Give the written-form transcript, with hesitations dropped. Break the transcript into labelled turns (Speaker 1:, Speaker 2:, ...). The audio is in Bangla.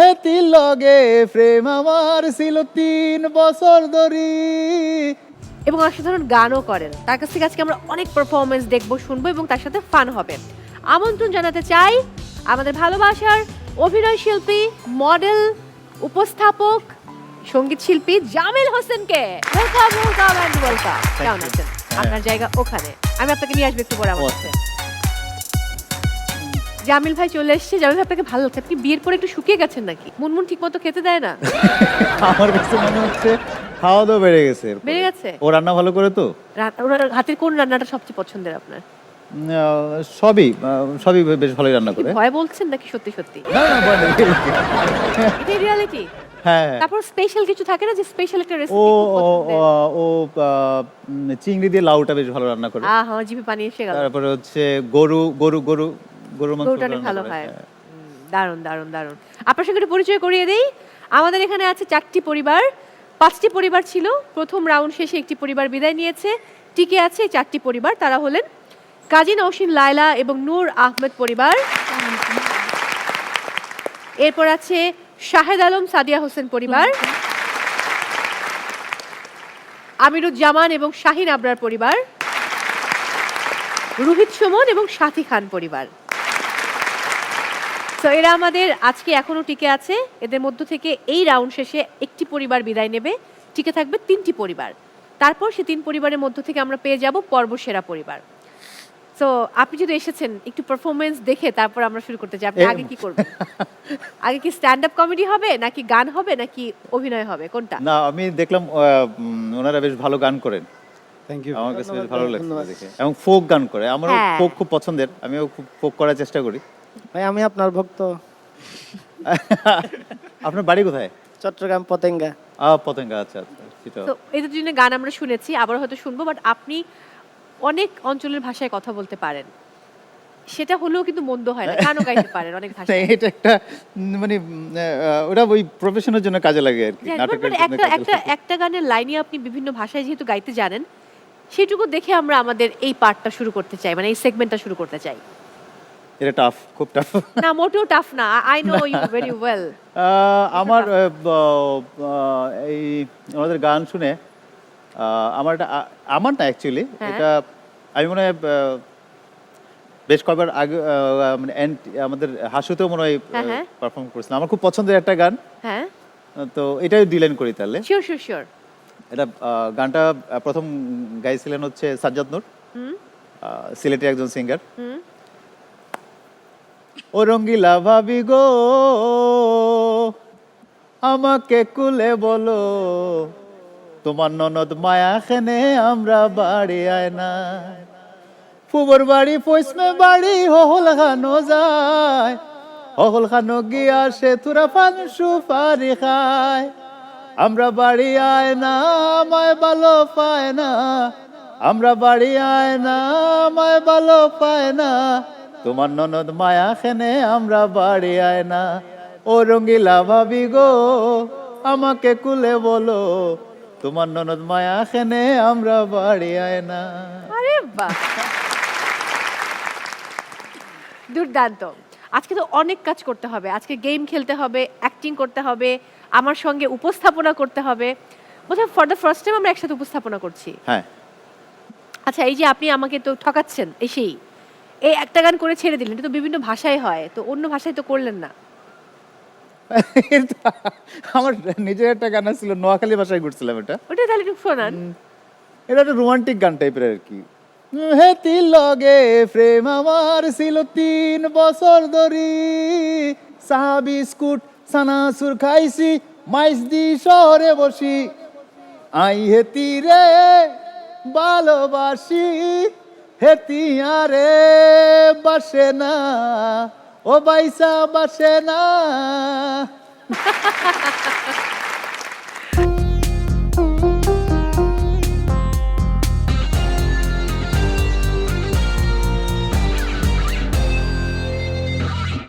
Speaker 1: হেতি লগে প্রেম আমার ছিল 3 বছর ধরি।
Speaker 2: এবং অসাধারণ গানও করেন। তার কাছ থেকে আজকে আমরা অনেক পারফরমেন্স দেখবো, শুনবো এবং তার সাথে ফান হবে। আমন্ত্রণ জানাতে চাই আমাদের ভালোবাসার অভিনয় শিল্পী, মডেল, উপস্থাপক, সঙ্গীত শিল্পী জামিল হোসেনকে। Welcome welcome and welcome. কেমন আছেন? আপনার জায়গা ওখানে, আমি আপনাকে নিয়ে আসবো একটু পরে আমার কাছে। জামিল ভাই চলে এসেছে। জামিল ভাই আপনাকে ভালো লাগছে? আপনি বিয়ের পরে একটু শুকিয়ে গেছেন নাকি? মুনমুন ঠিক মতো খেতে দেয় না?
Speaker 1: আমার কাছে মনে হচ্ছে খাওয়া দাওয়া বেড়ে গেছে এরপরে।
Speaker 2: বেড়ে গেছে?
Speaker 1: ও রান্না ভালো করে তো।
Speaker 2: ওনার হাতের কোন রান্নাটা সবচেয়ে পছন্দের আপনার?
Speaker 1: সবই বেশ ভালোই রান্না করে।
Speaker 2: ভয় বলছেন নাকি সত্যি সত্যি?
Speaker 1: না না বলে।
Speaker 2: এটা রিয়ালিটি।
Speaker 1: হ্যাঁ।
Speaker 2: তারপর স্পেশাল কিছু থাকে না, যে স্পেশাল একটা
Speaker 1: ও
Speaker 2: রেসিপি
Speaker 1: ও
Speaker 2: খুব পছন্দের?
Speaker 1: ও চিংড়ি দিয়ে লাউটা বেশ ভালো রান্না করে।
Speaker 2: আহা, জিভে পানি এসে গেল।
Speaker 1: তারপরে হচ্ছে গরুর মাংস
Speaker 2: গরুটা অনেক
Speaker 1: রান্না
Speaker 2: ভালো
Speaker 1: করে।
Speaker 2: হয়।
Speaker 1: হ্যাঁ।
Speaker 2: দারুণ দারুণ দারুণ। আপনার সঙ্গে একটু পরিচয় করিয়ে দেই। আমাদের এখানে আছে 4টি পরিবার। 5টি পরিবার ছিল, প্রথম রাউন্ড শেষে একটি পরিবার বিদায় নিয়েছে। টিকে আছে এই 4টি পরিবার। তারা হলেন কাজী নওশিন লায়লা এবং নূর আহমেদ পরিবার। এরপর আছে শাহেদ আলম সাদিয়া হোসেন পরিবার, আমিরুজ্জামান এবং শাহিন আবরার পরিবার, রুহিত সুমন এবং সাথী খান পরিবার। তো এরা আমাদের আজকে এখনো টিকে আছে। এদের মধ্য থেকে এই রাউন্ড শেষে একটি পরিবার বিদায় নেবে, টিকে থাকবে 3টি পরিবার। তারপর সে 3 পরিবারের মধ্য থেকে আমরা পেয়ে যাব পর্বসেরা পরিবার। তো আপনি যদি এসেছেন, একটু পারফরমেন্স দেখে তারপর আমরা শুরু করতে চাই। আপনি আগে কি করবেন? আগে কি স্ট্যান্ড আপ কমেডি হবে, নাকি গান হবে, নাকি অভিনয় হবে, কোনটা?
Speaker 1: না আমি দেখলাম ওনারা বেশ ভালো গান করেন।
Speaker 3: Thank you.
Speaker 1: আমার কাছে বেশ ভালো লাগছে দেখে। এবং ফোক গান করে। আমারও
Speaker 2: হ্যাঁ।
Speaker 1: ফোক খুব পছন্দের। আমিও খুব ফোক করার চেষ্টা করি।
Speaker 3: ভাই আমি আপনার ভক্ত।
Speaker 1: আপনার বাড়ি কোথায়?
Speaker 3: চট্টগ্রাম পতেঙ্গা।
Speaker 1: পতেঙ্গা। আচ্ছা আচ্ছা সেটা।
Speaker 2: তো এদের জন্য গান আমরা শুনেছি, আবার হয়তো শুনবো, বাট আপনি অনেক অঞ্চলের ভাষায় কথা বলতে পারেন, সেটা হলেও কিন্তু মন্দ হয় না। গানও গাইতে পারেন অনেক
Speaker 1: না,
Speaker 2: ভাষায়।
Speaker 1: এটা একটা মানে ওটা ওই প্রফেশনের জন্য কাজে লাগে আর কি,
Speaker 2: জানি,
Speaker 1: নাটকের
Speaker 2: but
Speaker 1: জন্য
Speaker 2: একটা
Speaker 1: কাজে
Speaker 2: একটা
Speaker 1: লাগে।
Speaker 2: একটা গানের লাইনে আপনি বিভিন্ন ভাষায় যেহেতু গাইতে জানেন, সেটুকু দেখে আমরা আমাদের এই পার্টটা শুরু করতে চাই, মানে এই সেগমেন্টটা শুরু করতে চাই।
Speaker 1: এটা টাফ, খুব টাফ।
Speaker 2: না, মোটেও টাফ না। I know you very well.
Speaker 1: আমার এই ওনাদের গান শুনে আমার না অ্যাকচুয়ালি
Speaker 2: হ্যাঁ।
Speaker 1: এটা আমি মনে হয় বেশ কয়েকবার আগে মানে আমাদের হাসুতেও মনে হয়
Speaker 2: হ্যাঁ, হ্যাঁ।
Speaker 1: পারফর্ম করেছিলাম। আমার খুব পছন্দের একটা গান।
Speaker 2: হ্যাঁ,
Speaker 1: তো এটাই ডিলাইন করি তাহলে।
Speaker 2: Sure sure sure.
Speaker 1: এটা গানটা প্রথম গাইছিলেন হচ্ছে সাজ্জাদ নূর,
Speaker 2: হুম
Speaker 1: সিলেটের একজন সিঙ্গার।
Speaker 2: হুম।
Speaker 1: ও রঙ্গিলা ভাবি গো আমাকে কুলে বলো, তোমার ননদ মায়া খেনে আমরা বাড়ি আয় না। ফুবর বাড়ি পৈসমে বাড়ি হহল খানো যায়, হহল খানো গিয়া সে তুরা পান সুপারি খায়। আমরা বাড়ি আয় না আমায় ভালো পায় না, আমরা বাড়ি আয় না আমায় ভালো পায় না। তোমার ননদ মায়া খেনে আমরা বাড়ি আয় না। ও রঙ্গিলা ভাবি গো আমাকে কুলে বলো, তোমার ননদ মায়া খেনে আমরা বাড়ি আয় না।
Speaker 2: আরে বাহ, দুর্দান্ত। আজকে তো অনেক কাজ করতে হবে। আজকে গেম খেলতে হবে, অ্যাক্টিং করতে হবে, আমার সঙ্গে উপস্থাপনা করতে হবে। বোধহয় ফর দ্য ফার্স্ট টাইম আমরা একসাথে উপস্থাপনা করছি।
Speaker 1: হ্যাঁ।
Speaker 2: আচ্ছা, এই যে আপনি আমাকে তো ঠকাচ্ছেন এসেই, এই একটা গান করে ছেড়ে দিলেন। এটা তো বিভিন্ন ভাষায় হয়, তো অন্য ভাষায় তো করলেন না।
Speaker 1: আমার নিজের একটা গান ছিল, নোয়াখালী ভাষায় ঘুরছিলাম এটা।
Speaker 2: ওটা তাহলে একটু শোনান।
Speaker 1: এটা একটা রোমান্টিক গান টাইপের আর কি। হেতি লগে প্রেম আমার ছিল 3 বছর ধরি, চা বিস্কুট সানাসুর খাইছি মাইস দি শহরে বসি। আই হেতি রে ভালোবাসি, হেতি আরে বাসে না, ও বাইসা বাসে না।